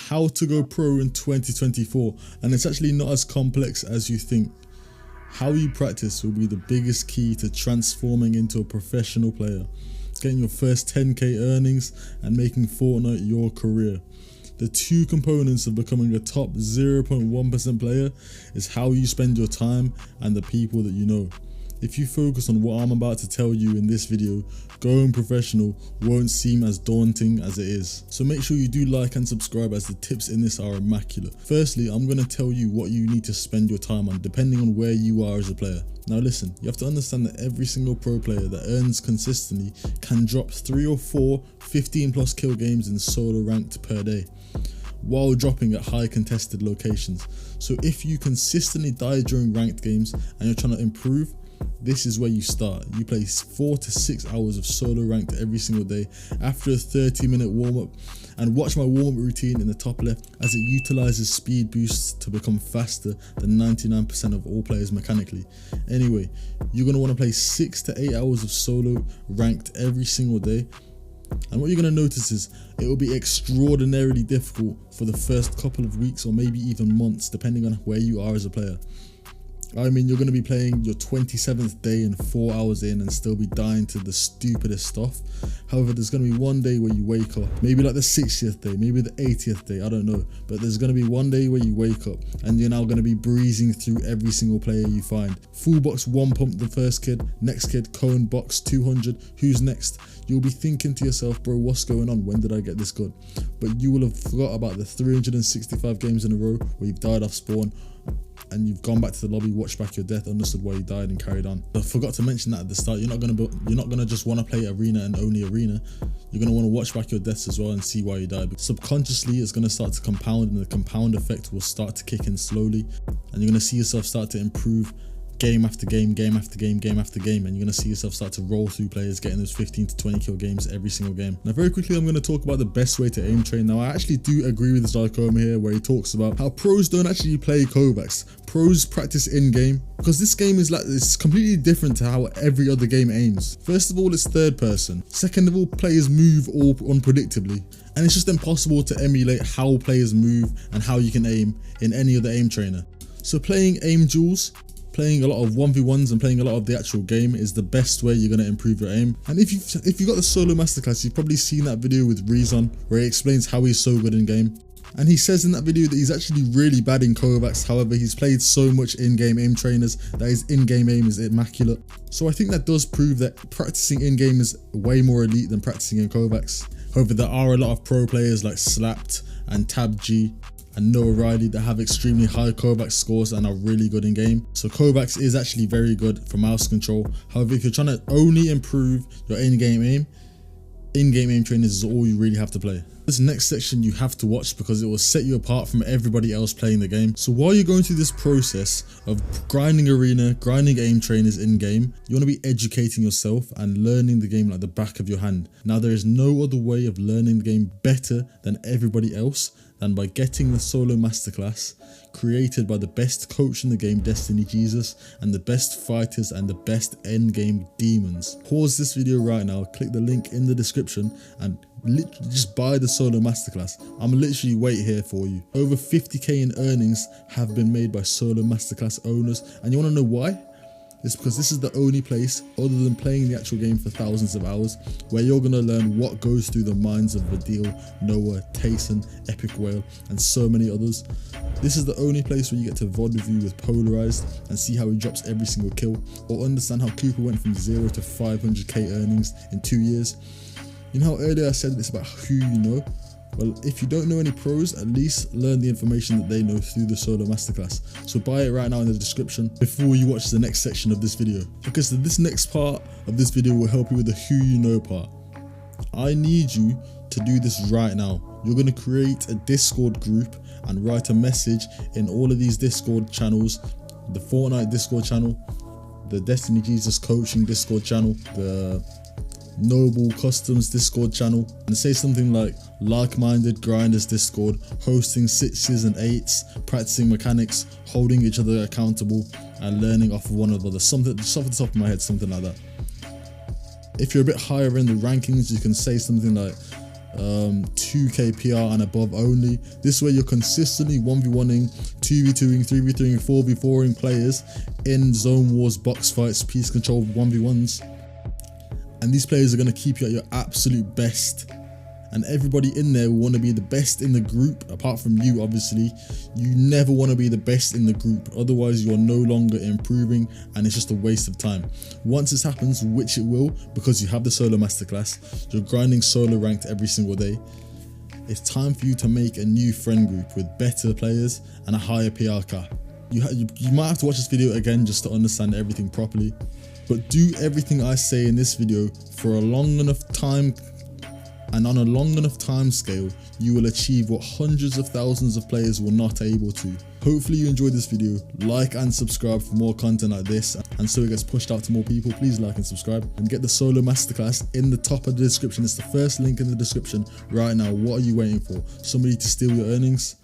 How to go pro in 2024, and it's actually not as complex as you think. How you practice will be the biggest key to transforming into a professional player, getting your first 10k earnings and making Fortnite your career. The two components of becoming a top 0.1% player is how you spend your time and the people that you know. If you focus on what I'm about to tell you in this video, going professional won't seem as daunting as it is. So make sure you do like and subscribe, as the tips in this are immaculate. Firstly, I'm going to tell you what you need to spend your time on depending on where you are as a player. Now listen, you have to understand that every single pro player that earns consistently can drop 3 or 4 15+ kill games in solo ranked per day, while dropping at high contested locations. So if you consistently die during ranked games and you're trying to improve, this is where you start. You play 4 to 6 hours of solo ranked every single day after a 30-minute warm-up, and watch my warm-up routine in the top left as it utilizes speed boosts to become faster than 99% of all players mechanically. Anyway, you're going to want to play 6 to 8 hours of solo ranked every single day, and what you're going to notice is it will be extraordinarily difficult for the first couple of weeks or maybe even months, depending on where you are as a player. I mean, you're going to be playing your 27th day and 4 hours in and still be dying to the stupidest stuff. However, there's going to be one day where you wake up, maybe like the 60th day, maybe the 80th day, I don't know. But there's going to be one day where you wake up and you're now going to be breezing through every single player you find. Full box 1 pump the first kid, next kid cone box 200, who's next? You'll be thinking to yourself, bro, what's going on? When did I get this good? But you will have forgot about the 365 games in a row where you've died off spawn and you've gone back to the lobby, watched back your death, understood why you died, and carried on. I forgot to mention that at the start. You're not gonna just want to play arena and only arena. You're gonna want to watch back your deaths as well and see why you died. But subconsciously, it's gonna start to compound, and the compound effect will start to kick in slowly, and you're gonna see yourself start to improve game after game, game after game, game after game, and you're going to see yourself start to roll through players, getting those 15 to 20 kill games every single game. Now very quickly, I'm going to talk about the best way to aim train. Now I actually do agree with this Dichoma here, where he talks about how pros don't actually play Kovacs. Pros practice in game, because this game is it's completely different to how every other game aims. First of all, it's third person. Second of all, players move all unpredictably, and it's just impossible to emulate how players move and how you can aim in any other aim trainer. So playing aim duels, playing a lot of 1v1s and playing a lot of the actual game is the best way you're going to improve your aim. And if you got the solo masterclass, you've probably seen that video with Rezon where he explains how he's so good in game. And he says in that video that he's actually really bad in Kovacs. However, he's played so much in-game aim trainers that his in-game aim is immaculate. So I think that does prove that practicing in-game is way more elite than practicing in Kovacs. However, there are a lot of pro players like Slapped and Tab G and Noah Riley that have extremely high Kovacs scores and are really good in game. So Kovacs is actually very good for mouse control. However, if you're trying to only improve your in-game aim trainers is all you really have to play. This next section you have to watch because it will set you apart from everybody else playing the game. So while you're going through this process of grinding arena, grinding aim trainers in game, you want to be educating yourself and learning the game like the back of your hand. Now there is no other way of learning the game better than everybody else than by getting the solo masterclass created by the best coach in the game, Destiny Jesus, and the best fighters and the best endgame demons. Pause this video right now, click the link in the description and literally just buy the solo masterclass. I'm literally wait here for you. Over 50k in earnings have been made by solo masterclass owners, and you want to know why? It's because this is the only place, other than playing the actual game for thousands of hours, where you're going to learn what goes through the minds of Vadil, Noah, Tayson, Epic Whale, and so many others. This is the only place where you get to VOD review with Polarized and see how he drops every single kill, or understand how Cooper went from 0 to 500k earnings in 2 years. You know how earlier I said it's about who you know? Well, if you don't know any pros, at least learn the information that they know through the solo masterclass. So buy it right now in the description before you watch the next section of this video, because this next part of this video will help you with the who you know part. I need you to do this right now. You're going to create a Discord group and write a message in all of these Discord channels: the Fortnite Discord channel, the Destiny Jesus coaching Discord channel, the Noble Customs Discord channel, and say something like-minded grinders Discord, hosting 6s and 8s, practicing mechanics, holding each other accountable, and learning off of one another. Something just off the top of my head, something like that. If you're a bit higher in the rankings, you can say something like 2k PR and above only. This way you're consistently 1v1ing, 2v2ing, 3v3ing, 4v4ing players in zone wars, box fights, piece control 1v1s. And these players are going to keep you at your absolute best. And everybody in there will want to be the best in the group, apart from you, obviously. You never want to be the best in the group, otherwise you're no longer improving and it's just a waste of time. Once this happens, which it will, because you have the solo masterclass, you're grinding solo ranked every single day, it's time for you to make a new friend group with better players and a higher PR cap. You might have to watch this video again just to understand everything properly, but do everything I say in this video for a long enough time, and on a long enough time scale, you will achieve what hundreds of thousands of players were not able to. Hopefully you enjoyed this video. Like and subscribe for more content like this, and so it gets pushed out to more people. Please like and subscribe, and get the solo masterclass in the top of the description. It's the first link in the description right now. What are you waiting for? Somebody to steal your earnings?